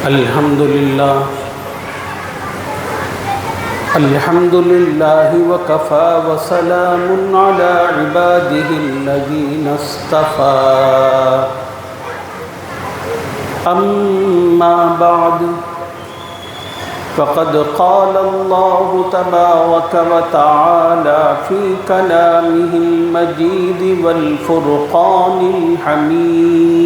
الحمد لله وكفى وسلام على عباده الذين اصطفى أما بعد فقد قال الله تبارك وتعالى في كلامه المجيد والفرقان الحميد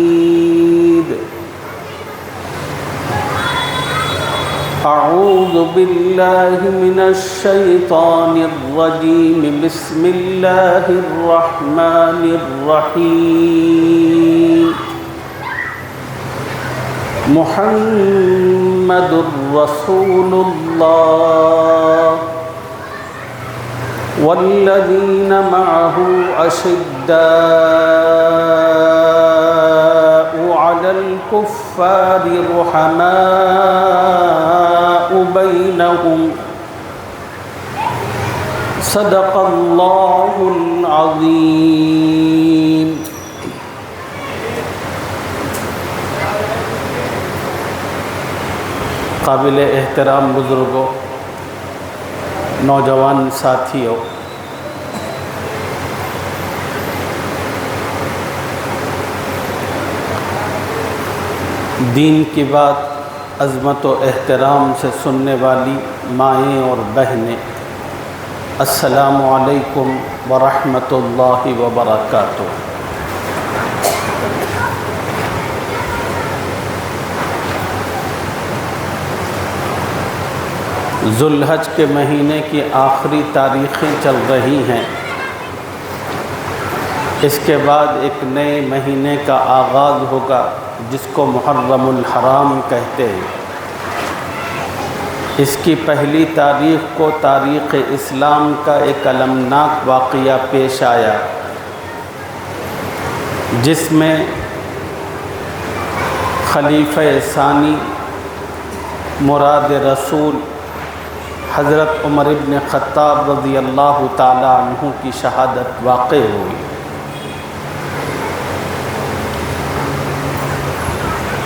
أعوذ بالله من الشيطان الرجيم بسم الله الرحمن الرحيم محمد رسول الله والذين معه أشداء على الكفار رحماء بينهم صدق الله العظيم. قابل احترام بزرگوں، نوجوان ساتھیوں، دین کی بات عظمت و احترام سے سننے والی مائیں اور بہنیں، السلام علیکم ورحمۃ اللہ وبرکاتہ۔ ذو الحج کے مہینے کی آخری تاریخیں چل رہی ہیں، اس کے بعد ایک نئے مہینے کا آغاز ہوگا جس کو محرم الحرام کہتے ہیں۔ اس کی پہلی تاریخ کو تاریخ اسلام کا ایک المناک واقعہ پیش آیا، جس میں خلیفہ ثانی مراد رسول حضرت عمر ابن خطاب رضی اللہ تعالی عنہ کی شہادت واقع ہوئی۔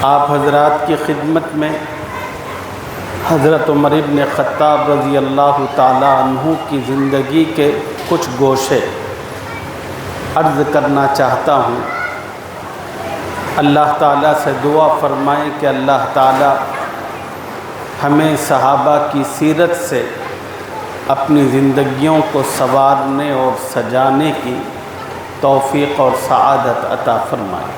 آپ حضرات کی خدمت میں حضرت عمر ابن خطاب رضی اللہ تعالی عنہ کی زندگی کے کچھ گوشے عرض کرنا چاہتا ہوں۔ اللہ تعالیٰ سے دعا فرمائیں کہ اللہ تعالیٰ ہمیں صحابہ کی سیرت سے اپنی زندگیوں کو سنوارنے اور سجانے کی توفیق اور سعادت عطا فرمائے۔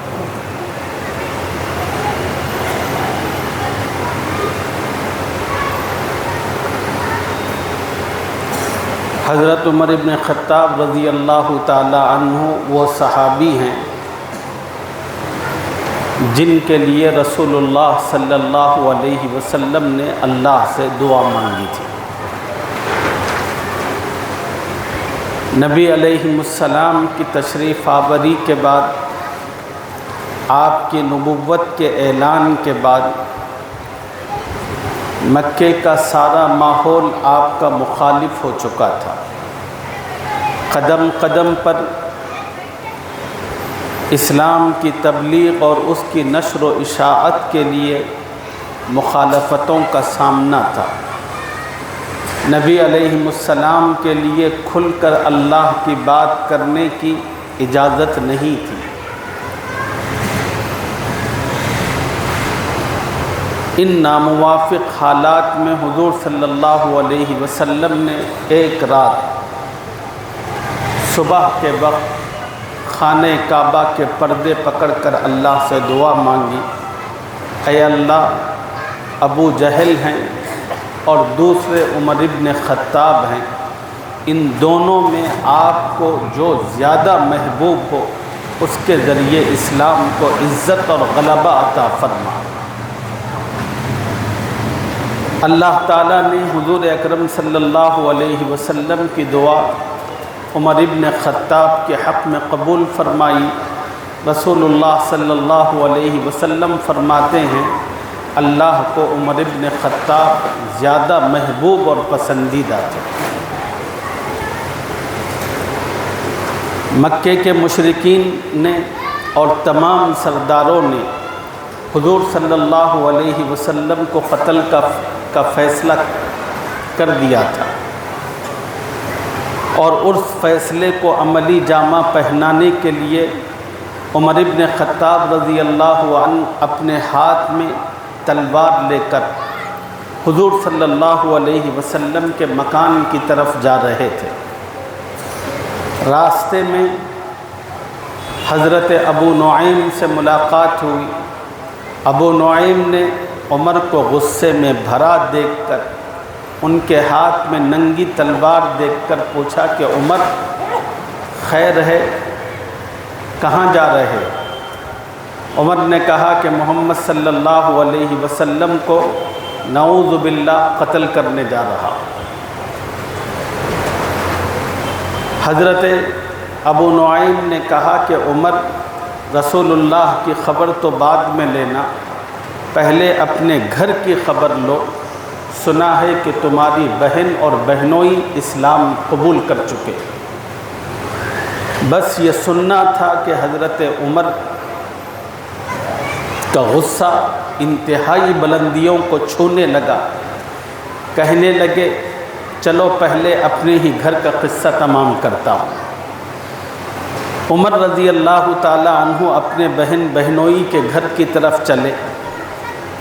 حضرت عمر ابن خطاب رضی اللہ تعالی عنہ وہ صحابی ہیں جن کے لیے رسول اللہ صلی اللہ علیہ وسلم نے اللہ سے دعا مانگی تھی۔ نبی علیہ السلام کی تشریف آوری کے بعد، آپ کی نبوت کے اعلان کے بعد، مکے کا سارا ماحول آپ کا مخالف ہو چکا تھا۔ قدم قدم پر اسلام کی تبلیغ اور اس کی نشر و اشاعت کے لیے مخالفتوں کا سامنا تھا۔ نبی علیہ السلام کے لیے کھل کر اللہ کی بات کرنے کی اجازت نہیں تھی۔ ان ناموافق حالات میں حضور صلی اللہ علیہ وسلم نے ایک رات صبح کے وقت خانہ کعبہ کے پردے پکڑ کر اللہ سے دعا مانگی، اے اللہ، ابو جہل ہیں اور دوسرے عمر ابن خطاب ہیں، ان دونوں میں آپ کو جو زیادہ محبوب ہو اس کے ذریعے اسلام کو عزت اور غلبہ عطا فرما۔ اللہ تعالیٰ نے حضور اکرم صلی اللہ علیہ وسلم کی دعا عمر ابن خطاب کے حق میں قبول فرمائی۔ رسول اللہ صلی اللہ علیہ وسلم فرماتے ہیں اللہ کو عمر ابن خطاب زیادہ محبوب اور پسندیدہ تھے۔ مکے کے مشرکین نے اور تمام سرداروں نے حضور صلی اللہ علیہ وسلم کو قتل کا فیصلہ کر دیا تھا، اور اس فیصلے کو عملی جامہ پہنانے کے لیے عمر ابن خطاب رضی اللہ عنہ اپنے ہاتھ میں تلوار لے کر حضور صلی اللہ علیہ وسلم کے مکان کی طرف جا رہے تھے۔ راستے میں حضرت ابو نعیم سے ملاقات ہوئی۔ ابو نعیم نے عمر کو غصے میں بھرا دیکھ کر ان کے ہاتھ میں ننگی تلوار دیکھ کر پوچھا کہ عمر خیر ہے، کہاں جا رہے؟ عمر نے کہا کہ محمد صلی اللہ علیہ وسلم کو نعوذ باللہ قتل کرنے جا رہا۔ حضرت ابو نعیم نے کہا کہ عمر، رسول اللہ کی خبر تو بعد میں لینا، پہلے اپنے گھر کی خبر لو۔ سنا ہے کہ تمہاری بہن اور بہنوئی اسلام قبول کر چکے۔ بس یہ سننا تھا کہ حضرت عمر کا غصہ انتہائی بلندیوں کو چھونے لگا۔ کہنے لگے چلو پہلے اپنے ہی گھر کا قصہ تمام کرتا ہوں۔ عمر رضی اللہ تعالی عنہ اپنے بہن بہنوئی کے گھر کی طرف چلے۔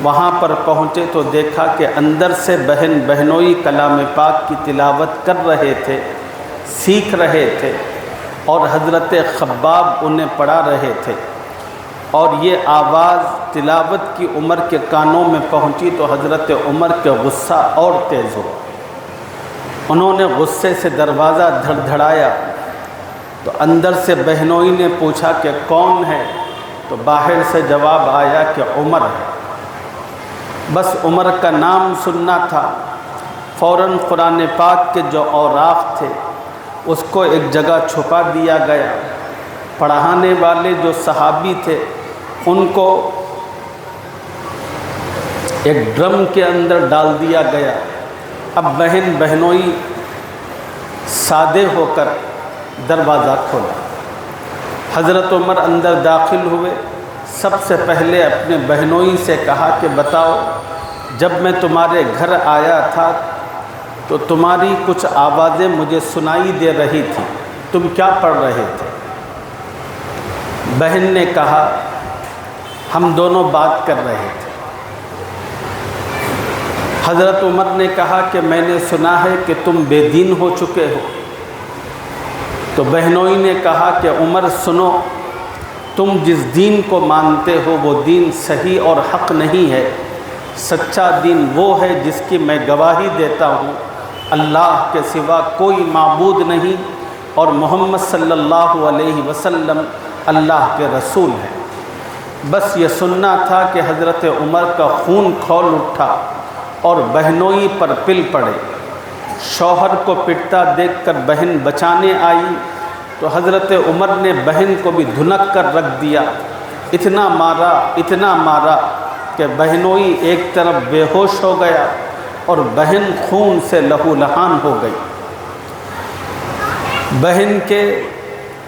وہاں پر پہنچے تو دیکھا کہ اندر سے بہن بہنوئی کلام پاک کی تلاوت کر رہے تھے، سیکھ رہے تھے، اور حضرت خباب انہیں پڑھا رہے تھے، اور یہ آواز تلاوت کی عمر کے کانوں میں پہنچی تو حضرت عمر کے غصہ اور تیز ہو۔ انہوں نے غصے سے دروازہ دھڑدھڑایا تو اندر سے بہنوئی نے پوچھا کہ کون ہے؟ تو باہر سے جواب آیا کہ عمر ہے۔ بس عمر کا نام سننا تھا، فوراً قرآن پاک کے جو اوراق تھے اس کو ایک جگہ چھپا دیا گیا۔ پڑھانے والے جو صحابی تھے ان کو ایک ڈرم کے اندر ڈال دیا گیا۔ اب بہن بہنوئی سادے ہو کر دروازہ کھولا۔ حضرت عمر اندر داخل ہوئے۔ سب سے پہلے اپنے بہنوئی سے کہا کہ بتاؤ، جب میں تمہارے گھر آیا تھا تو تمہاری کچھ آوازیں مجھے سنائی دے رہی تھی، تم کیا پڑھ رہے تھے؟ بہن نے کہا ہم دونوں بات کر رہے تھے۔ حضرت عمر نے کہا کہ میں نے سنا ہے کہ تم بے دین ہو چکے ہو۔ تو بہنوئی نے کہا کہ عمر سنو، تم جس دین کو مانتے ہو وہ دین صحیح اور حق نہیں ہے۔ سچا دین وہ ہے جس کی میں گواہی دیتا ہوں اللہ کے سوا کوئی معبود نہیں، اور محمد صلی اللہ علیہ وسلم اللہ کے رسول ہیں۔ بس یہ سننا تھا کہ حضرت عمر کا خون کھول اٹھا اور بہنوئی پر پل پڑے۔ شوہر کو پٹتا دیکھ کر بہن بچانے آئی تو حضرت عمر نے بہن کو بھی دھنک کر رکھ دیا۔ اتنا مارا کہ بہنوئی ایک طرف بے ہوش ہو گیا اور بہن خون سے لہو لہان ہو گئی۔ بہن کے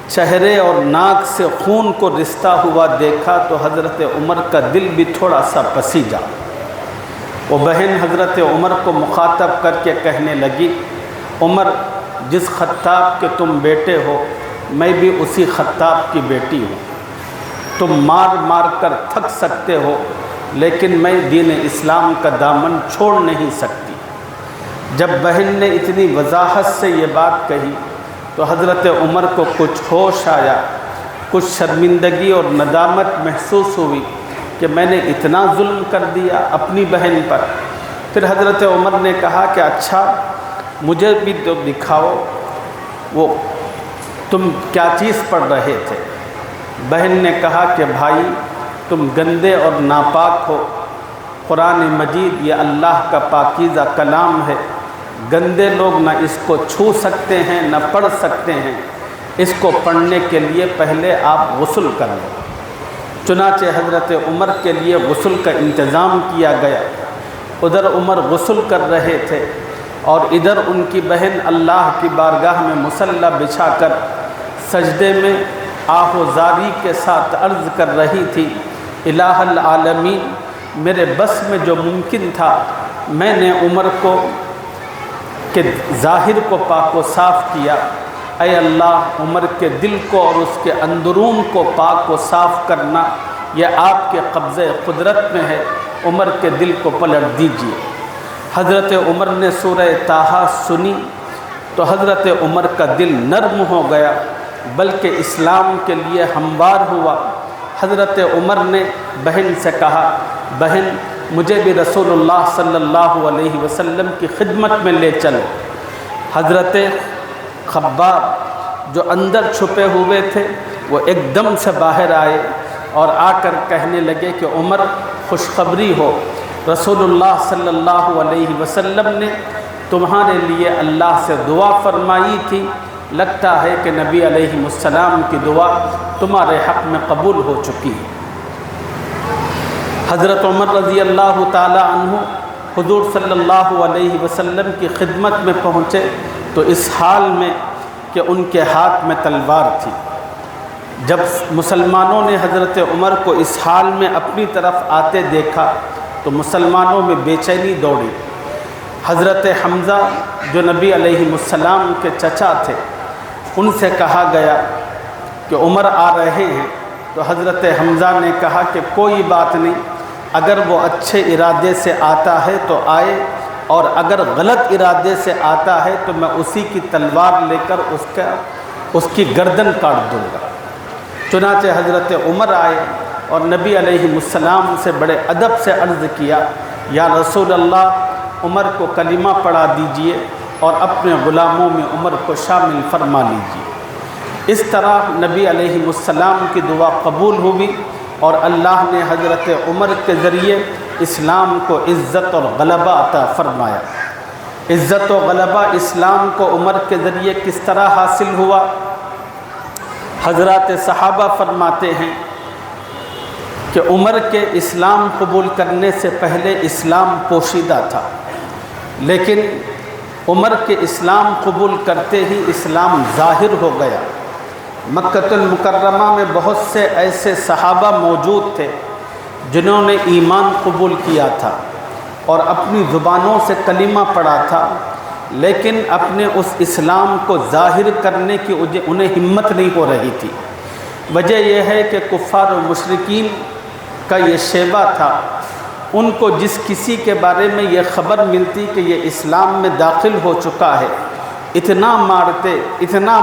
چہرے اور ناک سے خون کو رستا ہوا دیکھا تو حضرت عمر کا دل بھی تھوڑا سا پسیجا۔ وہ بہن حضرت عمر کو مخاطب کر کے کہنے لگی، عمر، جس خطاب کے تم بیٹے ہو میں بھی اسی خطاب کی بیٹی ہوں۔ تم مار مار کر تھک سکتے ہو لیکن میں دین اسلام کا دامن چھوڑ نہیں سکتی۔ جب بہن نے اتنی وضاحت سے یہ بات کہی تو حضرت عمر کو کچھ ہوش آیا، کچھ شرمندگی اور ندامت محسوس ہوئی کہ میں نے اتنا ظلم کر دیا اپنی بہن پر۔ پھر حضرت عمر نے کہا کہ اچھا مجھے بھی تو دکھاؤ وہ تم کیا چیز پڑھ رہے تھے۔ بہن نے کہا کہ بھائی تم گندے اور ناپاک ہو، قرآن مجید یہ اللہ کا پاکیزہ کلام ہے، گندے لوگ نہ اس کو چھو سکتے ہیں نہ پڑھ سکتے ہیں، اس کو پڑھنے کے لیے پہلے آپ غسل کر لو۔ چنانچہ حضرت عمر کے لیے غسل کا انتظام کیا گیا۔ ادھر عمر غسل کر رہے تھے اور ادھر ان کی بہن اللہ کی بارگاہ میں مصلی بچھا کر سجدے میں آہ و زاری کے ساتھ عرض کر رہی تھی الہ العالمین، میرے بس میں جو ممکن تھا میں نے عمر کو کہ ظاہر کو پاک و صاف کیا۔ اے اللہ، عمر کے دل کو اور اس کے اندرون کو پاک و صاف کرنا یہ آپ کے قبضۂ قدرت میں ہے، عمر کے دل کو پلٹ دیجیے۔ حضرت عمر نے سورہ طٰہٰ سنی تو حضرت عمر کا دل نرم ہو گیا، بلکہ اسلام کے لیے ہموار ہوا۔ حضرت عمر نے بہن سے کہا، بہن مجھے بھی رسول اللہ صلی اللہ علیہ وسلم کی خدمت میں لے چلو۔ حضرت خباب جو اندر چھپے ہوئے تھے وہ ایک دم سے باہر آئے اور آ کر کہنے لگے کہ عمر خوشخبری ہو، رسول اللہ صلی اللہ علیہ وسلم نے تمہارے لیے اللہ سے دعا فرمائی تھی، لگتا ہے کہ نبی علیہ السلام کی دعا تمہارے حق میں قبول ہو چکی ہے۔ حضرت عمر رضی اللہ تعالی عنہ حضور صلی اللہ علیہ وسلم کی خدمت میں پہنچے تو اس حال میں کہ ان کے ہاتھ میں تلوار تھی۔ جب مسلمانوں نے حضرت عمر کو اس حال میں اپنی طرف آتے دیکھا تو مسلمانوں میں بے چینی دوڑی۔ حضرت حمزہ جو نبی علیہ السلام کے چچا تھے ان سے کہا گیا کہ عمر آ رہے ہیں، تو حضرت حمزہ نے کہا کہ کوئی بات نہیں، اگر وہ اچھے ارادے سے آتا ہے تو آئے، اور اگر غلط ارادے سے آتا ہے تو میں اسی کی تلوار لے کر اس کی گردن کاٹ دوں گا۔ چنانچہ حضرت عمر آئے اور نبی علیہ السلام سے بڑے ادب سے عرض کیا، یا رسول اللہ، عمر کو کلمہ پڑھا دیجئے اور اپنے غلاموں میں عمر کو شامل فرما لیجئے۔ اس طرح نبی علیہ السلام کی دعا قبول ہوئی اور اللہ نے حضرت عمر کے ذریعے اسلام کو عزت اور غلبہ عطا فرمایا۔ عزت و غلبہ اسلام کو عمر کے ذریعے کس طرح حاصل ہوا؟ حضرات صحابہ فرماتے ہیں کہ عمر کے اسلام قبول کرنے سے پہلے اسلام پوشیدہ تھا، لیکن عمر کے اسلام قبول کرتے ہی اسلام ظاہر ہو گیا۔ مکہ المکرمہ میں بہت سے ایسے صحابہ موجود تھے جنہوں نے ایمان قبول کیا تھا اور اپنی زبانوں سے کلمہ پڑھا تھا، لیکن اپنے اس اسلام کو ظاہر کرنے کی انہیں ہمت نہیں ہو رہی تھی۔ وجہ یہ ہے کہ کفار و مشرکین کا یہ شیبہ تھا، ان کو جس کسی کے بارے میں یہ خبر ملتی کہ یہ اسلام میں داخل ہو چکا ہے، اتنا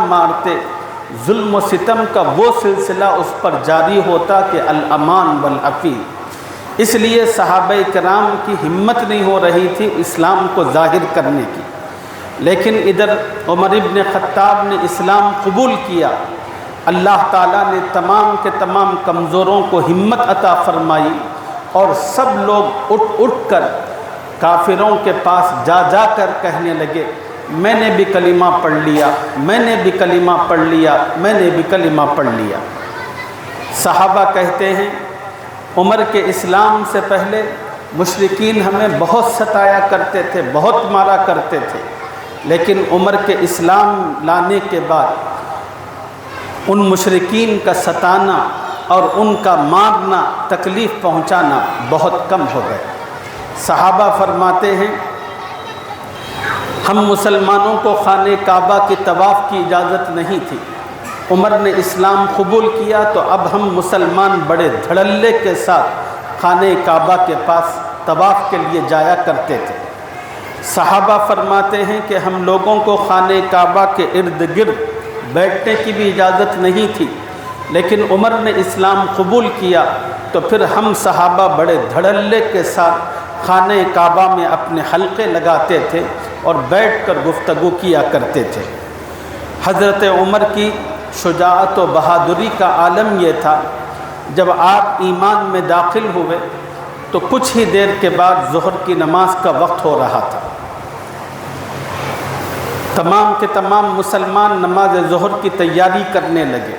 مارتے ظلم و ستم کا وہ سلسلہ اس پر جاری ہوتا کہ الامان والعفی۔ اس لیے صحابہ کرام کی ہمت نہیں ہو رہی تھی اسلام کو ظاہر کرنے کی، لیکن ادھر عمر ابن خطاب نے اسلام قبول کیا، اللہ تعالیٰ نے تمام کے تمام کمزوروں کو ہمت عطا فرمائی اور سب لوگ اٹھ کر کافروں کے پاس جا کر کہنے لگے، میں نے بھی کلمہ پڑھ لیا، میں نے بھی کلمہ پڑھ لیا، میں نے بھی کلمہ پڑھ لیا۔ صحابہ کہتے ہیں عمر کے اسلام سے پہلے مشرکین ہمیں بہت ستایا کرتے تھے، بہت مارا کرتے تھے، لیکن عمر کے اسلام لانے کے بعد ان مشرکین کا ستانا اور ان کا مارنا، تکلیف پہنچانا بہت کم ہو گئے۔ صحابہ فرماتے ہیں ہم مسلمانوں کو خانہ کعبہ کی طواف کی اجازت نہیں تھی، عمر نے اسلام قبول کیا تو اب ہم مسلمان بڑے دھڑلے کے ساتھ خانہ کعبہ کے پاس طواف کے لیے جایا کرتے تھے۔ صحابہ فرماتے ہیں کہ ہم لوگوں کو خانہ کعبہ کے ارد گرد بیٹھنے کی بھی اجازت نہیں تھی، لیکن عمر نے اسلام قبول کیا تو پھر ہم صحابہ بڑے دھڑلے کے ساتھ خانہ کعبہ میں اپنے حلقے لگاتے تھے اور بیٹھ کر گفتگو کیا کرتے تھے۔ حضرت عمر کی شجاعت و بہادری کا عالم یہ تھا، جب آپ ایمان میں داخل ہوئے تو کچھ ہی دیر کے بعد ظہر کی نماز کا وقت ہو رہا تھا۔ تمام کے تمام مسلمان نماز ظہر کی تیاری کرنے لگے۔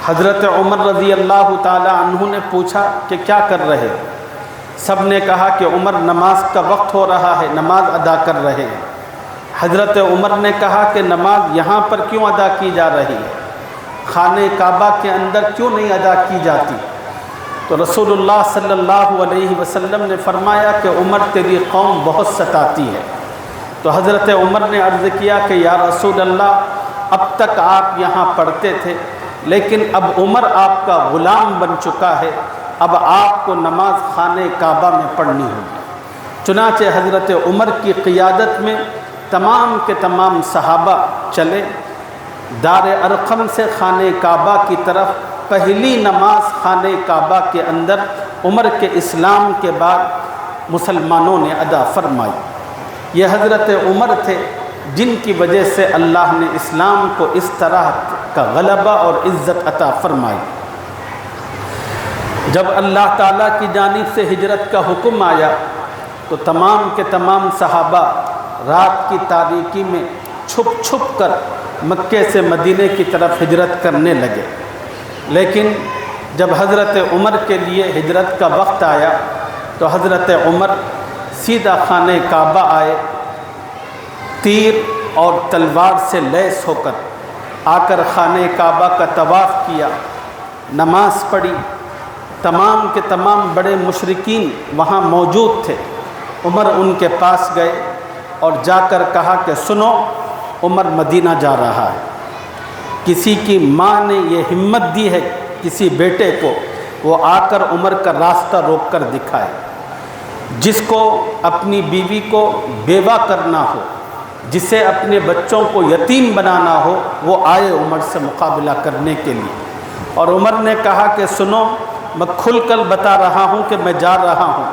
حضرت عمر رضی اللہ تعالی عنہ نے پوچھا کہ کیا کر رہے؟ سب نے کہا کہ عمر نماز کا وقت ہو رہا ہے، نماز ادا کر رہے ہیں۔ حضرت عمر نے کہا کہ نماز یہاں پر کیوں ادا کی جا رہی ہے؟ خانہ کعبہ کے اندر کیوں نہیں ادا کی جاتی؟ تو رسول اللہ صلی اللہ علیہ وسلم نے فرمایا کہ عمر تیری قوم بہت ستاتی ہے۔ تو حضرت عمر نے عرض کیا کہ یا رسول اللہ اب تک آپ یہاں پڑھتے تھے، لیکن اب عمر آپ کا غلام بن چکا ہے، اب آپ کو نماز خانہ کعبہ میں پڑھنی ہوگی۔ چنانچہ حضرت عمر کی قیادت میں تمام کے تمام صحابہ چلے، دار ارقم سے خانہ کعبہ کی طرف پہلی نماز خانہ کعبہ کے اندر عمر کے اسلام کے بعد مسلمانوں نے ادا فرمائی۔ یہ حضرت عمر تھے جن کی وجہ سے اللہ نے اسلام کو اس طرح کا غلبہ اور عزت عطا فرمائی۔ جب اللہ تعالیٰ کی جانب سے ہجرت کا حکم آیا تو تمام کے تمام صحابہ رات کی تاریکی میں چھپ چھپ کر مکے سے مدینے کی طرف ہجرت کرنے لگے، لیکن جب حضرت عمر کے لیے ہجرت کا وقت آیا تو حضرت عمر سیدھا خانہ کعبہ آئے، تیر اور تلوار سے لیس ہو کر آ کر خانہ کعبہ کا طواف کیا، نماز پڑھی۔ تمام کے تمام بڑے مشرکین وہاں موجود تھے۔ عمر ان کے پاس گئے اور جا کر کہا کہ سنو، عمر مدینہ جا رہا ہے۔ کسی کی ماں نے یہ ہمت دی ہے کسی بیٹے کو وہ آ کر عمر کا راستہ روک کر دکھائے۔ جس کو اپنی بیوی کو بیوہ کرنا ہو، جسے اپنے بچوں کو یتیم بنانا ہو، وہ آئے عمر سے مقابلہ کرنے کے لیے۔ اور عمر نے کہا کہ سنو، میں کھل کر بتا رہا ہوں کہ میں جا رہا ہوں،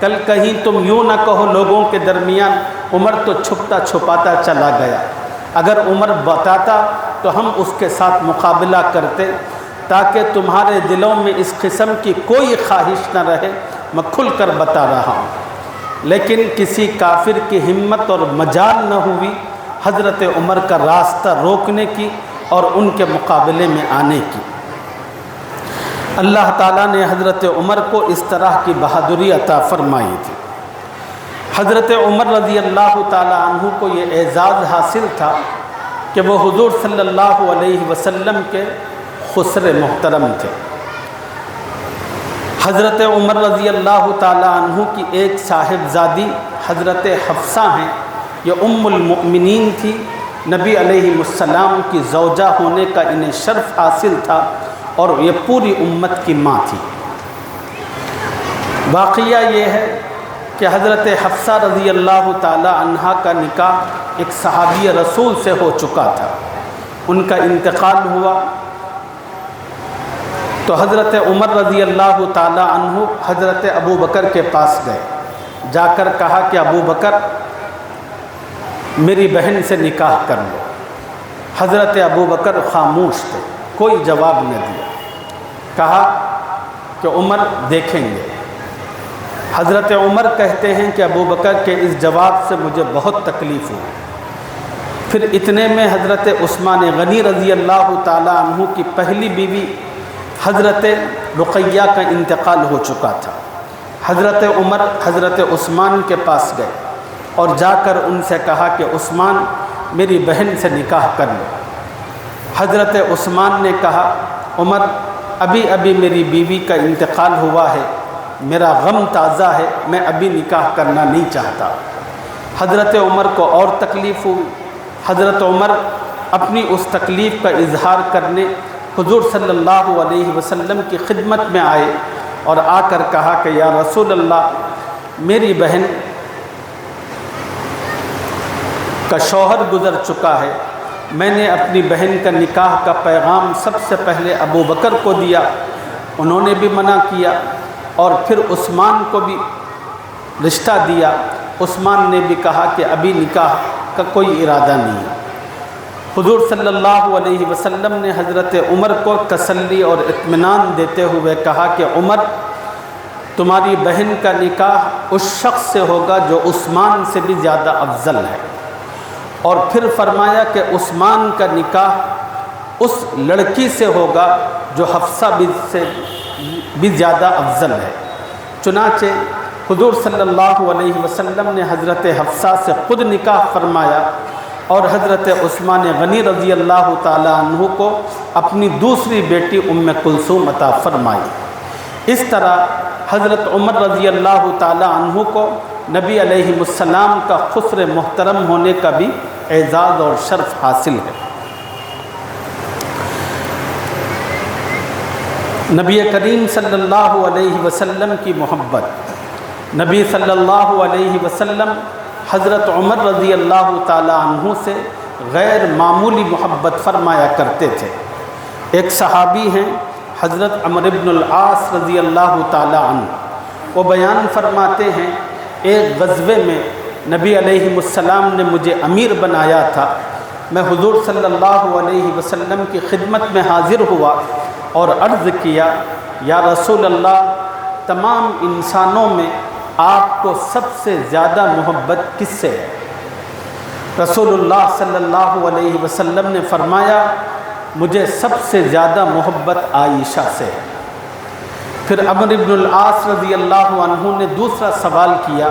کل کہیں تم یوں نہ کہو لوگوں کے درمیان عمر تو چھپتا چھپاتا چلا گیا۔ اگر عمر بتاتا تو ہم اس کے ساتھ مقابلہ کرتے، تاکہ تمہارے دلوں میں اس قسم کی کوئی خواہش نہ رہے۔ میں کھل کر بتا رہا ہوں، لیکن کسی کافر کی ہمت اور مجال نہ ہوئی حضرت عمر کا راستہ روکنے کی اور ان کے مقابلے میں آنے کی۔ اللہ تعالیٰ نے حضرت عمر کو اس طرح کی بہادری عطا فرمائی تھی۔ حضرت عمر رضی اللہ تعالیٰ عنہ کو یہ اعزاز حاصل تھا کہ وہ حضور صلی اللہ علیہ وسلم کے خسر محترم تھے۔ حضرت عمر رضی اللہ تعالیٰ عنہ کی ایک صاحبزادی حضرت حفصہ ہیں، یہ ام المؤمنین تھی، نبی علیہ السلام کی زوجہ ہونے کا انہیں شرف حاصل تھا اور یہ پوری امت کی ماں تھی۔ واقعہ یہ ہے کہ حضرت حفصہ رضی اللہ تعالیٰ عنہا کا نکاح ایک صحابی رسول سے ہو چکا تھا، ان کا انتقال ہوا تو حضرت عمر رضی اللہ تعالیٰ عنہ حضرت ابو بکر کے پاس گئے، جا کر کہا کہ ابو بکر میری بہن سے نکاح کر لو۔ حضرت ابو بکر خاموش تھے، کوئی جواب نہ دیا۔ کہا کہ عمر دیکھیں گے۔ حضرت عمر کہتے ہیں کہ ابو بکر کے اس جواب سے مجھے بہت تکلیف ہوئی۔ پھر اتنے میں حضرت عثمان غنی رضی اللہ تعالیٰ عنہ کی پہلی بیوی حضرت رقیہ کا انتقال ہو چکا تھا۔ حضرت عمر حضرت عثمان کے پاس گئے اور جا کر ان سے کہا کہ عثمان میری بہن سے نکاح کر لو۔ حضرت عثمان نے کہا عمر ابھی ابھی میری بیوی کا انتقال ہوا ہے، میرا غم تازہ ہے، میں ابھی نکاح کرنا نہیں چاہتا۔ حضرت عمر کو اور تکلیف ہوئی۔ حضرت عمر اپنی اس تکلیف کا اظہار کرنے حضور صلی اللہ علیہ وسلم کی خدمت میں آئے اور آ کر کہا کہ یا رسول اللہ، میری بہن کا شوہر گزر چکا ہے، میں نے اپنی بہن کا نکاح کا پیغام سب سے پہلے ابو بکر کو دیا، انہوں نے بھی منع کیا، اور پھر عثمان کو بھی رشتہ دیا، عثمان نے بھی کہا کہ ابھی نکاح کا کوئی ارادہ نہیں ہے۔ حضور صلی اللہ علیہ وسلم نے حضرت عمر کو تسلی اور اطمینان دیتے ہوئے کہا کہ عمر، تمہاری بہن کا نکاح اس شخص سے ہوگا جو عثمان سے بھی زیادہ افضل ہے، اور پھر فرمایا کہ عثمان کا نکاح اس لڑکی سے ہوگا جو حفصہ سے بھی زیادہ افضل ہے۔ چنانچہ حضور صلی اللہ علیہ وسلم نے حضرت حفصہ سے خود نکاح فرمایا اور حضرت عثمان غنی رضی اللہ تعالیٰ عنہ کو اپنی دوسری بیٹی ام کلثوم عطا فرمائی۔ اس طرح حضرت عمر رضی اللہ تعالی عنہ کو نبی علیہ السلام کا خسر محترم ہونے کا بھی اعزاز اور شرف حاصل ہے۔ نبی کریم صلی اللہ علیہ وسلم کی محبت، نبی صلی اللہ علیہ وسلم حضرت عمر رضی اللہ تعالی عنہ سے غیر معمولی محبت فرمایا کرتے تھے۔ ایک صحابی ہیں حضرت عمرو بن العاص رضی اللہ تعالی عنہ، وہ بیان فرماتے ہیں ایک غزوے میں نبی علیہ السلام نے مجھے امیر بنایا تھا، میں حضور صلی اللہ علیہ وسلم کی خدمت میں حاضر ہوا اور عرض کیا یا رسول اللہ، تمام انسانوں میں آپ کو سب سے زیادہ محبت کس سے ہے؟ رسول اللہ صلی اللہ علیہ وسلم نے فرمایا مجھے سب سے زیادہ محبت عائشہ سے ہے۔ پھر عمرو بن العاص رضی اللہ عنہ نے دوسرا سوال کیا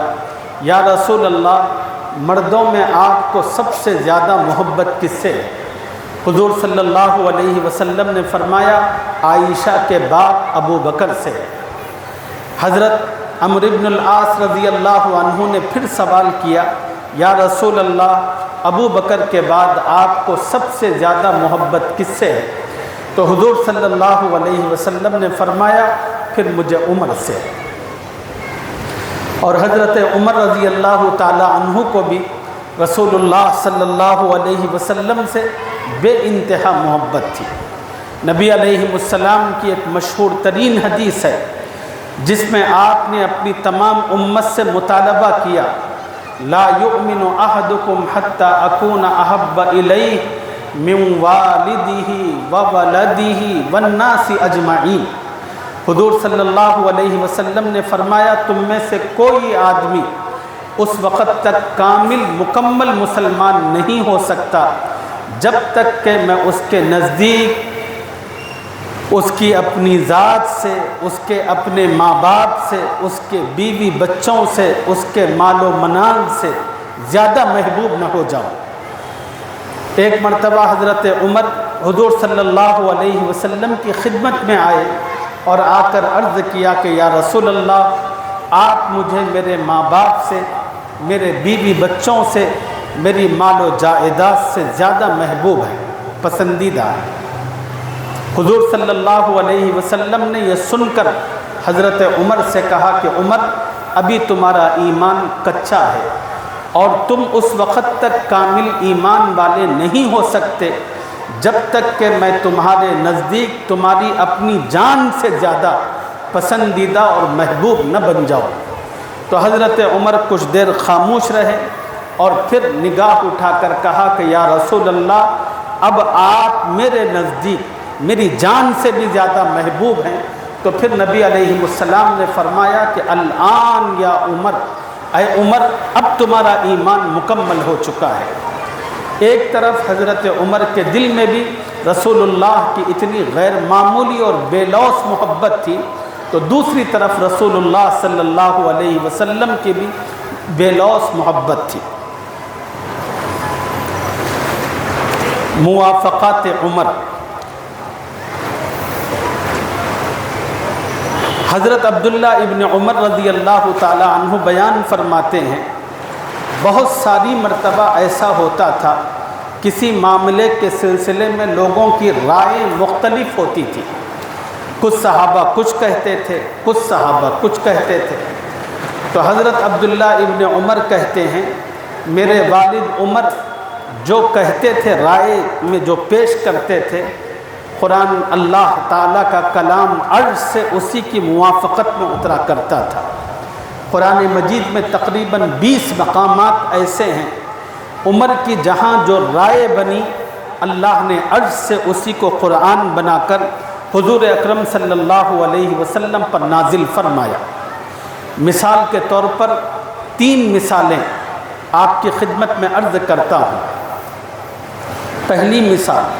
یا رسول اللہ، مردوں میں آپ کو سب سے زیادہ محبت کس سے ہے؟ حضور صلی اللہ علیہ وسلم نے فرمایا عائشہ کے بعد ابو بکر سے ہے۔ حضرت عمرو بن العاص رضی اللہ عنہ نے پھر سوال کیا یا رسول اللہ، ابو بکر کے بعد آپ کو سب سے زیادہ محبت کس سے ہے؟ تو حضور صلی اللہ علیہ وسلم نے فرمایا پھر مجھے عمر سے ہے۔ اور حضرت عمر رضی اللہ تعالی عنہ کو بھی رسول اللہ صلی اللہ علیہ وسلم سے بے انتہا محبت تھی۔ نبی علیہ السلام کی ایک مشہور ترین حدیث ہے جس میں آپ نے اپنی تمام امت سے مطالبہ کیا لا یؤمن احدکم حتی اکون احب الیہ من والدہ وولدہ والناس اجمعین۔ حضور صلی اللہ علیہ وسلم نے فرمایا تم میں سے کوئی آدمی اس وقت تک کامل مکمل مسلمان نہیں ہو سکتا جب تک کہ میں اس کے نزدیک اس کی اپنی ذات سے، اس کے اپنے ماں باپ سے، اس کے بیوی بچوں سے، اس کے مال و منال سے زیادہ محبوب نہ ہو جاؤں۔ ایک مرتبہ حضرت عمر حضور صلی اللہ علیہ وسلم کی خدمت میں آئے اور آ کر عرض کیا کہ یا رسول اللہ، آپ مجھے میرے ماں باپ سے، میرے بیوی بچوں سے، میری مال و جائیداد سے زیادہ محبوب ہے، پسندیدہ ہے۔ حضور صلی اللہ علیہ وسلم نے یہ سن کر حضرت عمر سے کہا کہ عمر، ابھی تمہارا ایمان کچا ہے اور تم اس وقت تک کامل ایمان والے نہیں ہو سکتے جب تک کہ میں تمہارے نزدیک تمہاری اپنی جان سے زیادہ پسندیدہ اور محبوب نہ بن جاؤ۔ تو حضرت عمر کچھ دیر خاموش رہے اور پھر نگاہ اٹھا کر کہا کہ یا رسول اللہ، اب آپ میرے نزدیک میری جان سے بھی زیادہ محبوب ہیں۔ تو پھر نبی علیہ السلام نے فرمایا کہ الآن یا عمر، اے عمر، اب تمہارا ایمان مکمل ہو چکا ہے۔ ایک طرف حضرت عمر کے دل میں بھی رسول اللہ کی اتنی غیر معمولی اور بے لوث محبت تھی، تو دوسری طرف رسول اللہ صلی اللہ علیہ وسلم کی بھی بے لوث محبت تھی۔ موافقات عمر۔ حضرت عبداللہ ابن عمر رضی اللہ تعالی عنہ بیان فرماتے ہیں بہت ساری مرتبہ ایسا ہوتا تھا کسی معاملے کے سلسلے میں لوگوں کی رائے مختلف ہوتی تھی، کچھ صحابہ کچھ کہتے تھے، کچھ صحابہ کچھ کہتے تھے۔ تو حضرت عبداللہ ابن عمر کہتے ہیں میرے والد عمر جو کہتے تھے، رائے میں جو پیش کرتے تھے، قرآن اللہ تعالیٰ کا کلام عرش سے اسی کی موافقت میں اترا کرتا تھا۔ قرآن مجید میں تقریباً 20 مقامات ایسے ہیں عمر کی جہاں جو رائے بنی اللہ نے عرش سے اسی کو قرآن بنا کر حضور اکرم صلی اللہ علیہ وسلم پر نازل فرمایا۔ مثال کے طور پر 3 مثالیں آپ کی خدمت میں عرض کرتا ہوں۔ پہلی مثال،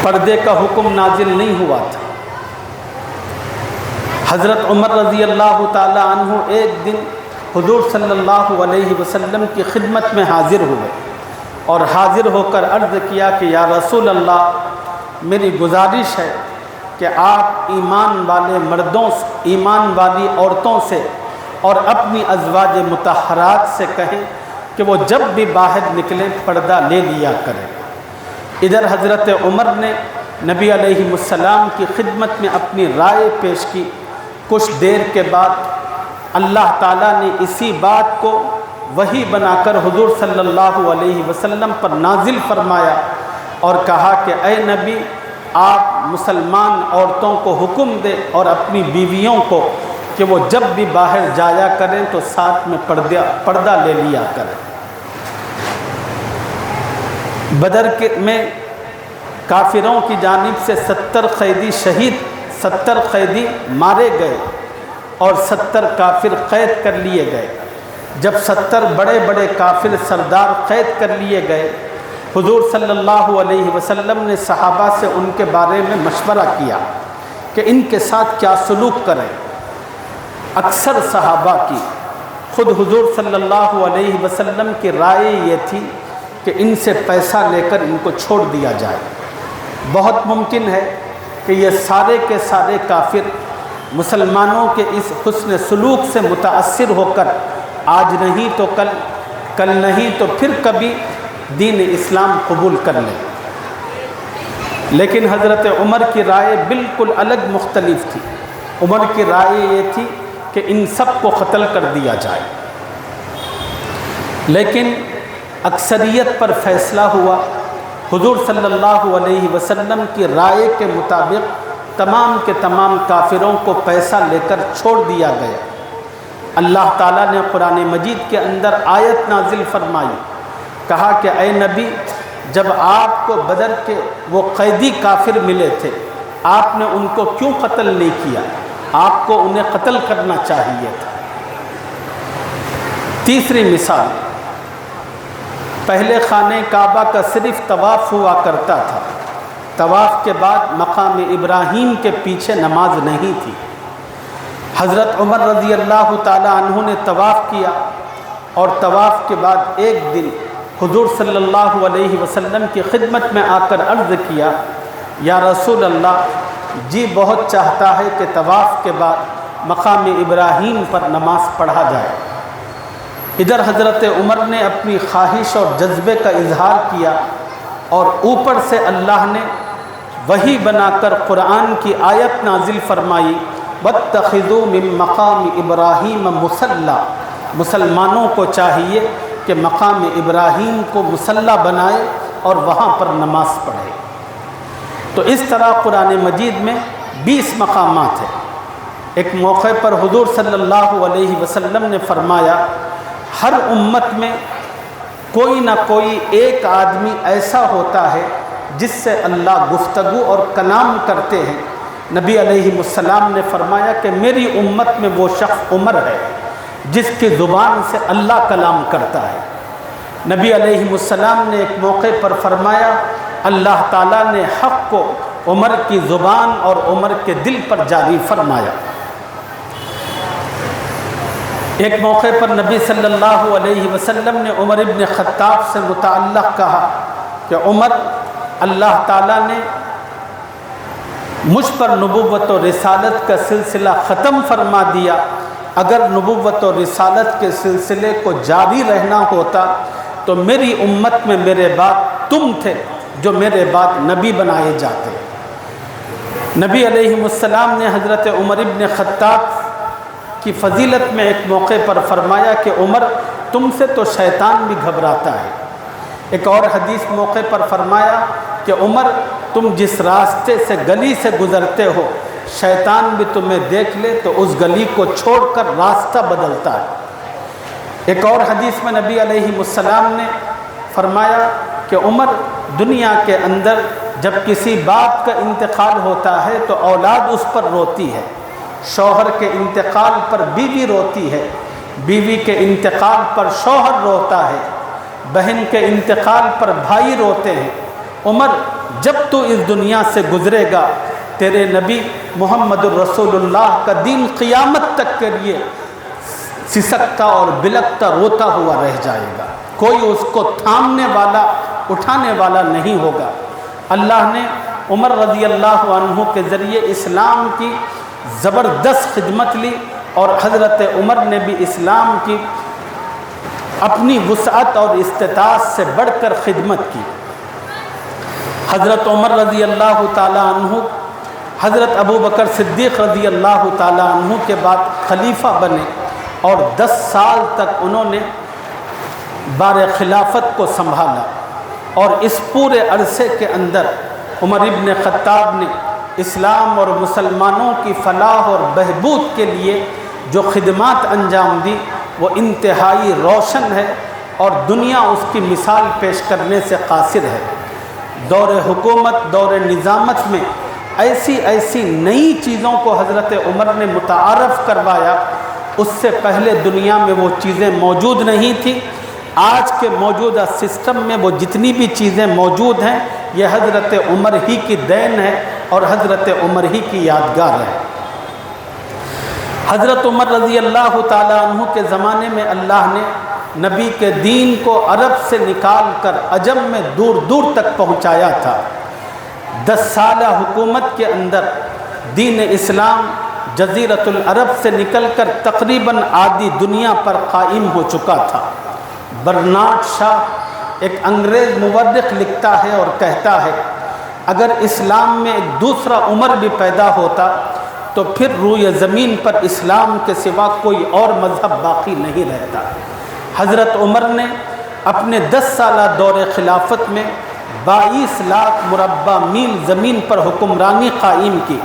پردے کا حکم نازل نہیں ہوا تھا۔ حضرت عمر رضی اللہ تعالی عنہ ایک دن حضور صلی اللہ علیہ وسلم کی خدمت میں حاضر ہوئے اور حاضر ہو کر عرض کیا کہ یا رسول اللہ، میری گزارش ہے کہ آپ ایمان والے مردوں سے، ایمان والی عورتوں سے اور اپنی ازواج مطہرات سے کہیں کہ وہ جب بھی باہر نکلیں پردہ لے لیا کریں۔ ادھر حضرت عمر نے نبی علیہ السلام کی خدمت میں اپنی رائے پیش کی۔ کچھ دیر کے بعد اللہ تعالیٰ نے اسی بات کو وحی بنا کر حضور صلی اللہ علیہ وسلم پر نازل فرمایا اور کہا کہ اے نبی، آپ مسلمان عورتوں کو حکم دیں اور اپنی بیویوں کو کہ وہ جب بھی باہر جایا کریں تو ساتھ میں پردہ لے لیا کریں۔ بدر میں کافروں کی جانب سے 70 قیدی شہید، 70 قیدی مارے گئے اور 70 کافر قید کر لیے گئے۔ جب 70 بڑے بڑے کافر سردار قید کر لیے گئے، حضور صلی اللہ علیہ وسلم نے صحابہ سے ان کے بارے میں مشورہ کیا کہ ان کے ساتھ کیا سلوک کریں۔ اکثر صحابہ کی، خود حضور صلی اللہ علیہ وسلم کی رائے یہ تھی کہ ان سے پیسہ لے کر ان کو چھوڑ دیا جائے۔ بہت ممکن ہے کہ یہ سارے کے سارے کافر مسلمانوں کے اس حسن سلوک سے متاثر ہو کر آج نہیں تو کل، کل نہیں تو پھر کبھی دین اسلام قبول کر لیں۔ لیکن حضرت عمر کی رائے بالکل الگ مختلف تھی۔ عمر کی رائے یہ تھی کہ ان سب کو قتل کر دیا جائے، لیکن اکثریت پر فیصلہ ہوا۔ حضور صلی اللہ علیہ وسلم کی رائے کے مطابق تمام کے تمام کافروں کو پیسہ لے کر چھوڑ دیا گیا۔ اللہ تعالیٰ نے قرآن مجید کے اندر آیت نازل فرمائی، کہا کہ اے نبی، جب آپ کو بدر کے وہ قیدی کافر ملے تھے، آپ نے ان کو کیوں قتل نہیں کیا؟ آپ کو انہیں قتل کرنا چاہیے تھا۔ تیسری مثال، پہلے خانہ کعبہ کا صرف طواف ہوا کرتا تھا، طواف کے بعد مقام ابراہیم کے پیچھے نماز نہیں تھی۔ حضرت عمر رضی اللہ تعالی عنہ نے طواف کیا اور طواف کے بعد ایک دن حضور صلی اللہ علیہ وسلم کی خدمت میں آ کر عرض کیا، یا رسول اللہ، جی بہت چاہتا ہے کہ طواف کے بعد مقام ابراہیم پر نماز پڑھا جائے۔ ادھر حضرت عمر نے اپنی خواہش اور جذبے کا اظہار کیا اور اوپر سے اللہ نے وحی بنا کر قرآن کی آیت نازل فرمائی، وَاتَّخِذُوا مِن مَقَامِ إِبْرَاهِيمَ مُصَلًّى۔ مسلمانوں کو چاہیے کہ مقام ابراہیم کو مصلی بنائے اور وہاں پر نماز پڑھے۔ تو اس طرح قرآن مجید میں 20 مقامات ہیں۔ ایک موقع پر حضور صلی اللہ علیہ وسلم نے فرمایا، ہر امت میں کوئی نہ کوئی ایک آدمی ایسا ہوتا ہے جس سے اللہ گفتگو اور کلام کرتے ہیں۔ نبی علیہ السلام نے فرمایا کہ میری امت میں وہ شخص عمر ہے جس کی زبان سے اللہ کلام کرتا ہے۔ نبی علیہ السلام نے ایک موقع پر فرمایا، اللہ تعالیٰ نے حق کو عمر کی زبان اور عمر کے دل پر جاری فرمایا۔ ایک موقع پر نبی صلی اللہ علیہ وسلم نے عمر ابن خطاب سے متعلق کہا کہ عمر، اللہ تعالیٰ نے مجھ پر نبوت و رسالت کا سلسلہ ختم فرما دیا، اگر نبوت و رسالت کے سلسلے کو جاری رہنا ہوتا تو میری امت میں میرے بعد تم تھے جو میرے بعد نبی بنائے جاتے۔ نبی علیہ السلام نے حضرت عمر ابن خطاب کی فضیلت میں ایک موقع پر فرمایا کہ عمر، تم سے تو شیطان بھی گھبراتا ہے۔ ایک اور حدیث موقع پر فرمایا کہ عمر، تم جس راستے سے گلی سے گزرتے ہو، شیطان بھی تمہیں دیکھ لے تو اس گلی کو چھوڑ کر راستہ بدلتا ہے۔ ایک اور حدیث میں نبی علیہ السلام نے فرمایا کہ عمر، دنیا کے اندر جب کسی باپ کا انتقال ہوتا ہے تو اولاد اس پر روتی ہے، شوہر کے انتقال پر بیوی روتی ہے، بیوی کے انتقال پر شوہر روتا ہے، بہن کے انتقال پر بھائی روتے ہیں۔ عمر، جب تو اس دنیا سے گزرے گا، تیرے نبی محمد الرسول اللہ کا دین قیامت تک کے لیے سسکتا اور بلکتا روتا ہوا رہ جائے گا، کوئی اس کو تھامنے والا، اٹھانے والا نہیں ہوگا۔ اللہ نے عمر رضی اللہ عنہ کے ذریعے اسلام کی زبردست خدمت لی، اور حضرت عمر نے بھی اسلام کی اپنی وسعت اور استطاعت سے بڑھ کر خدمت کی۔ حضرت عمر رضی اللہ تعالی عنہ حضرت ابو بکر صدیق رضی اللہ تعالی عنہ کے بعد خلیفہ بنے، اور 10 سال تک انہوں نے بار خلافت کو سنبھالا، اور اس پورے عرصے کے اندر عمر ابن خطاب نے اسلام اور مسلمانوں کی فلاح اور بہبود کے لیے جو خدمات انجام دی وہ انتہائی روشن ہے، اور دنیا اس کی مثال پیش کرنے سے قاصر ہے۔ دور حکومت، دور نظامت میں ایسی نئی چیزوں کو حضرت عمر نے متعارف کروایا، اس سے پہلے دنیا میں وہ چیزیں موجود نہیں تھیں۔ آج کے موجودہ سسٹم میں وہ جتنی بھی چیزیں موجود ہیں یہ حضرت عمر ہی کی دین ہے اور حضرت عمر ہی کی یادگار ہے۔ حضرت عمر رضی اللہ تعالی عنہ کے زمانے میں اللہ نے نبی کے دین کو عرب سے نکال کر عجم میں دور دور تک پہنچایا تھا۔ 10 سالہ حکومت کے اندر دین اسلام جزیرۃ العرب سے نکل کر تقریباً آدھی دنیا پر قائم ہو چکا تھا۔ برنارڈ شاہ ایک انگریز مورخ لکھتا ہے اور کہتا ہے اگر اسلام میں ایک دوسرا عمر بھی پیدا ہوتا تو پھر روئے زمین پر اسلام کے سوا کوئی اور مذہب باقی نہیں رہتا۔ حضرت عمر نے اپنے 10 سالہ دور خلافت میں 22 لاکھ مربع میل زمین پر حکمرانی قائم کی۔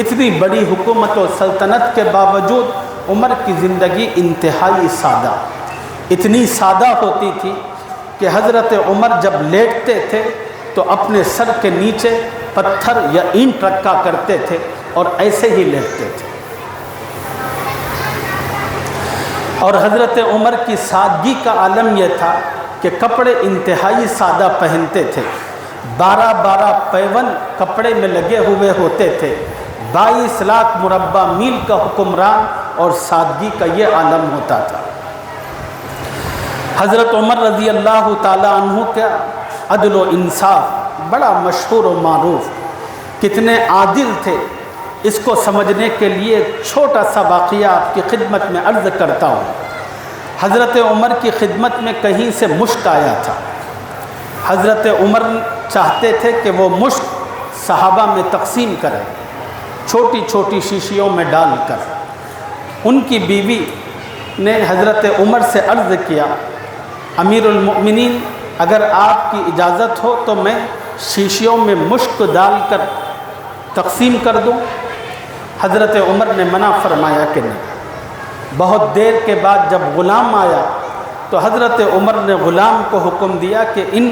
اتنی بڑی حکومت و سلطنت کے باوجود عمر کی زندگی انتہائی سادہ، اتنی سادہ ہوتی تھی کہ حضرت عمر جب لیٹتے تھے تو اپنے سر کے نیچے پتھر یا اینٹ رکھا کرتے تھے اور ایسے ہی لیٹتے تھے۔ اور حضرت عمر کی سادگی کا عالم یہ تھا کہ کپڑے انتہائی سادہ پہنتے تھے، 12 پیون کپڑے میں لگے ہوئے ہوتے تھے۔ 22 لاکھ مربع میل کا حکمران اور سادگی کا یہ عالم ہوتا تھا۔ حضرت عمر رضی اللہ تعالی عنہ کا عدل و انصاف بڑا مشہور و معروف، کتنے عادل تھے، اس کو سمجھنے کے لیے ایک چھوٹا سا واقعہ آپ کی خدمت میں عرض کرتا ہوں۔ حضرت عمر کی خدمت میں کہیں سے مشک آیا تھا۔ حضرت عمر چاہتے تھے کہ وہ مشک صحابہ میں تقسیم کریں، چھوٹی چھوٹی شیشیوں میں ڈال کر۔ ان کی بیوی نے حضرت عمر سے عرض کیا امیر المؤمنین اگر آپ کی اجازت ہو تو میں شیشیوں میں مشک ڈال کر تقسیم کر دوں۔ حضرت عمر نے منع فرمایا کہ نہیں۔ بہت دیر کے بعد جب غلام آیا تو حضرت عمر نے غلام کو حکم دیا کہ ان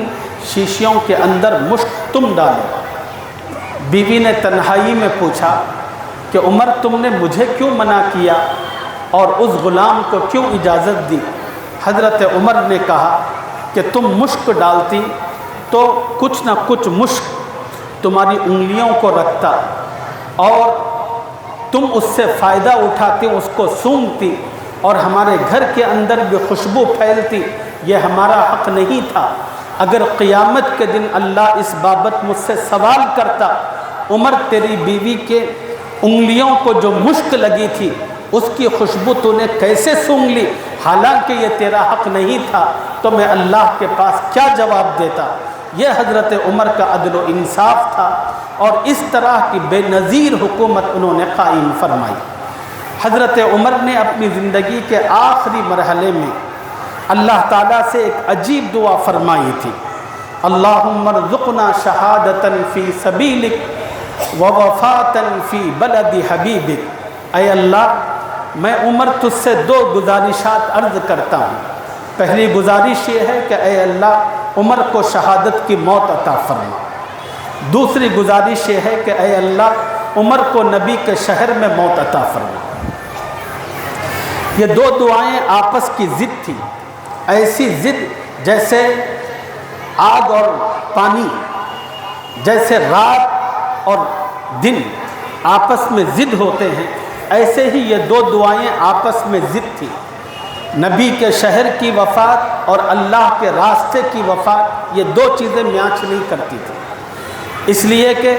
شیشیوں کے اندر مشک تم ڈالو۔ بیوی نے تنہائی میں پوچھا کہ عمر تم نے مجھے کیوں منع کیا اور اس غلام کو کیوں اجازت دی؟ حضرت عمر نے کہا کہ تم مشک ڈالتی تو کچھ نہ کچھ مشک تمہاری انگلیوں کو رکھتا اور تم اس سے فائدہ اٹھاتی، اس کو سونگھتی اور ہمارے گھر کے اندر بھی خوشبو پھیلتی۔ یہ ہمارا حق نہیں تھا۔ اگر قیامت کے دن اللہ اس بابت مجھ سے سوال کرتا عمر تیری بیوی کے انگلیوں کو جو مشک لگی تھی اس کی خوشبو تو نے کیسے سونگھ لی، حالانکہ یہ تیرا حق نہیں تھا، تو میں اللہ کے پاس کیا جواب دیتا؟ یہ حضرت عمر کا عدل و انصاف تھا، اور اس طرح کی بے نظیر حکومت انہوں نے قائم فرمائی۔ حضرت عمر نے اپنی زندگی کے آخری مرحلے میں اللہ تعالیٰ سے ایک عجیب دعا فرمائی تھی، اللہم ارزقنا شہادتاً فی سبیلک ووفاتاً فی بلد حبیبک۔ اے اللہ میں عمر تجھ سے 2 گزارشات عرض کرتا ہوں۔ پہلی گزارش یہ ہے کہ اے اللہ عمر کو شہادت کی موت عطا فرما۔ دوسری گزارش یہ ہے کہ اے اللہ عمر کو نبی کے شہر میں موت عطا فرما۔ یہ 2 دعائیں آپس کی ضد تھی، ایسی ضد جیسے آگ اور پانی، جیسے رات اور دن آپس میں ضد ہوتے ہیں، ایسے ہی یہ 2 دعائیں آپس میں ضد تھی۔ نبی کے شہر کی وفات اور اللہ کے راستے کی وفات، یہ 2 چیزیں میچ نہیں کرتی تھی۔ اس لیے کہ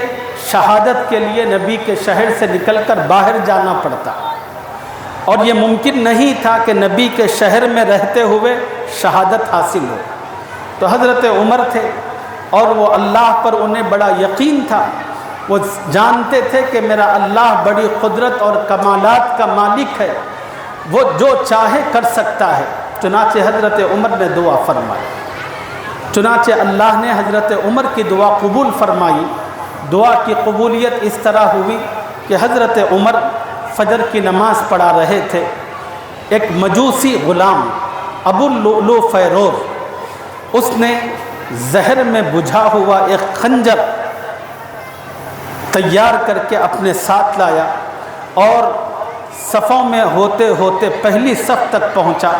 شہادت کے لیے نبی کے شہر سے نکل کر باہر جانا پڑتا، اور یہ ممکن نہیں تھا کہ نبی کے شہر میں رہتے ہوئے شہادت حاصل ہو۔ تو حضرت عمر تھے اور وہ اللہ پر انہیں بڑا یقین تھا، وہ جانتے تھے کہ میرا اللہ بڑی قدرت اور کمالات کا مالک ہے، وہ جو چاہے کر سکتا ہے۔ چنانچہ حضرت عمر نے دعا فرمائی، چنانچہ اللہ نے حضرت عمر کی دعا قبول فرمائی۔ دعا کی قبولیت اس طرح ہوئی کہ حضرت عمر فجر کی نماز پڑھا رہے تھے، ایک مجوسی غلام ابو اللؤلؤ فیروز، اس نے زہر میں بجھا ہوا ایک خنجر تیار کر کے اپنے ساتھ لایا اور صفوں میں ہوتے ہوتے پہلی صف تک پہنچا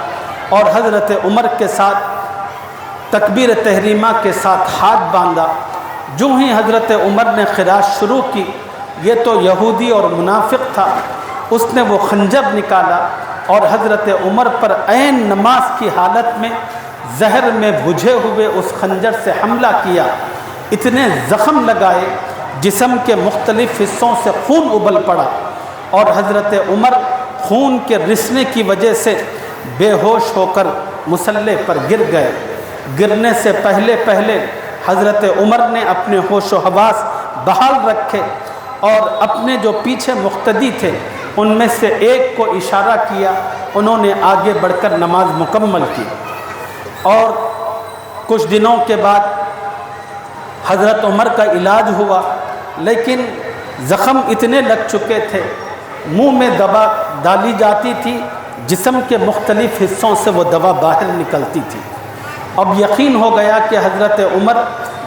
اور حضرت عمر کے ساتھ تکبیر تحریمہ کے ساتھ ہاتھ باندھا۔ جو ہی حضرت عمر نے خراج شروع کی، یہ تو یہودی اور منافق تھا، اس نے وہ خنجر نکالا اور حضرت عمر پر عین نماز کی حالت میں زہر میں بجھے ہوئے اس خنجر سے حملہ کیا۔ اتنے زخم لگائے، جسم کے مختلف حصوں سے خون ابل پڑا اور حضرت عمر خون کے رسنے کی وجہ سے بے ہوش ہو کر مصلی پر گر گئے۔ گرنے سے پہلے حضرت عمر نے اپنے ہوش و حواس بحال رکھے اور اپنے جو پیچھے مقتدی تھے ان میں سے ایک کو اشارہ کیا، انہوں نے آگے بڑھ کر نماز مکمل کی۔ اور کچھ دنوں کے بعد حضرت عمر کا علاج ہوا، لیکن زخم اتنے لگ چکے تھے، منہ میں دوا ڈالی جاتی تھی، جسم کے مختلف حصوں سے وہ دوا باہر نکلتی تھی۔ اب یقین ہو گیا کہ حضرت عمر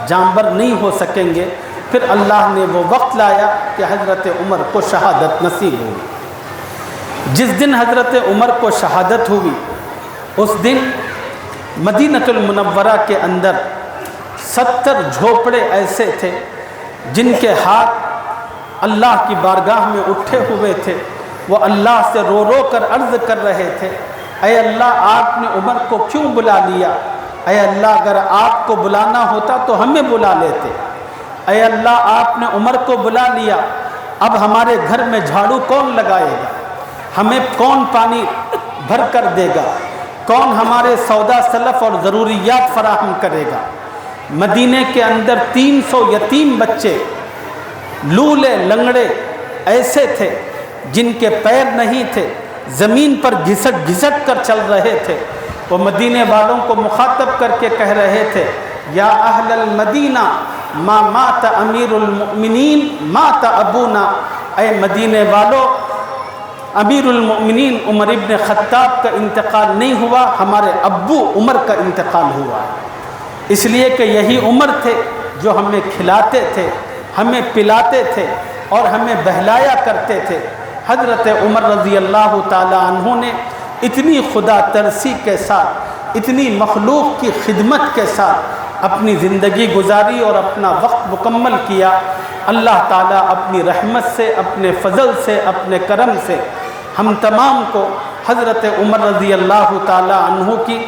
جانبر نہیں ہو سکیں گے۔ پھر اللہ نے وہ وقت لایا کہ حضرت عمر کو شہادت نصیب ہوئی۔ جس دن حضرت عمر کو شہادت ہوئی، اس دن مدینۃ المنورہ کے اندر 70 جھوپڑے ایسے تھے جن کے ہاتھ اللہ کی بارگاہ میں اٹھے ہوئے تھے، وہ اللہ سے رو رو کر عرض کر رہے تھے، اے اللہ آپ نے عمر کو کیوں بلا لیا؟ اے اللہ اگر آپ کو بلانا ہوتا تو ہمیں بلا لیتے۔ اے اللہ آپ نے عمر کو بلا لیا، اب ہمارے گھر میں جھاڑو کون لگائے گا؟ ہمیں کون پانی بھر کر دے گا؟ کون ہمارے سودا سلف اور ضروریات فراہم کرے گا؟ مدینے کے اندر 300 یتیم بچے لولے لنگڑے ایسے تھے جن کے پیر نہیں تھے، زمین پر گھسٹ گھسٹ کر چل رہے تھے۔ وہ مدینے والوں کو مخاطب کر کے کہہ رہے تھے، یا اہل المدینہ ما مات امیر المؤمنین مات ابونا، اے مدینے والوں امیر المؤمنین عمر ابن خطاب کا انتقال نہیں ہوا، ہمارے ابو عمر کا انتقال ہوا ہے۔ اس لیے کہ یہی عمر تھے جو ہمیں کھلاتے تھے، ہمیں پلاتے تھے اور ہمیں بہلایا کرتے تھے۔ حضرت عمر رضی اللہ تعالی عنہ نے اتنی خدا ترسی کے ساتھ، اتنی مخلوق کی خدمت کے ساتھ اپنی زندگی گزاری اور اپنا وقت مکمل کیا۔ اللہ تعالیٰ اپنی رحمت سے، اپنے فضل سے، اپنے کرم سے ہم تمام کو حضرت عمر رضی اللہ تعالیٰ عنہ کی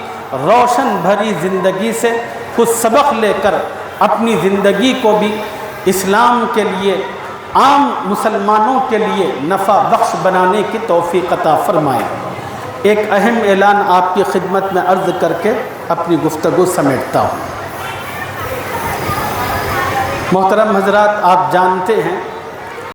روشن بھری زندگی سے کچھ سبق لے کر اپنی زندگی کو بھی اسلام کے لیے، عام مسلمانوں کے لیے نفع بخش بنانے کی توفیق عطا فرمائے۔ ایک اہم اعلان آپ کی خدمت میں عرض کر کے اپنی گفتگو سمیٹتا ہوں۔ محترم حضرات، آپ جانتے ہیں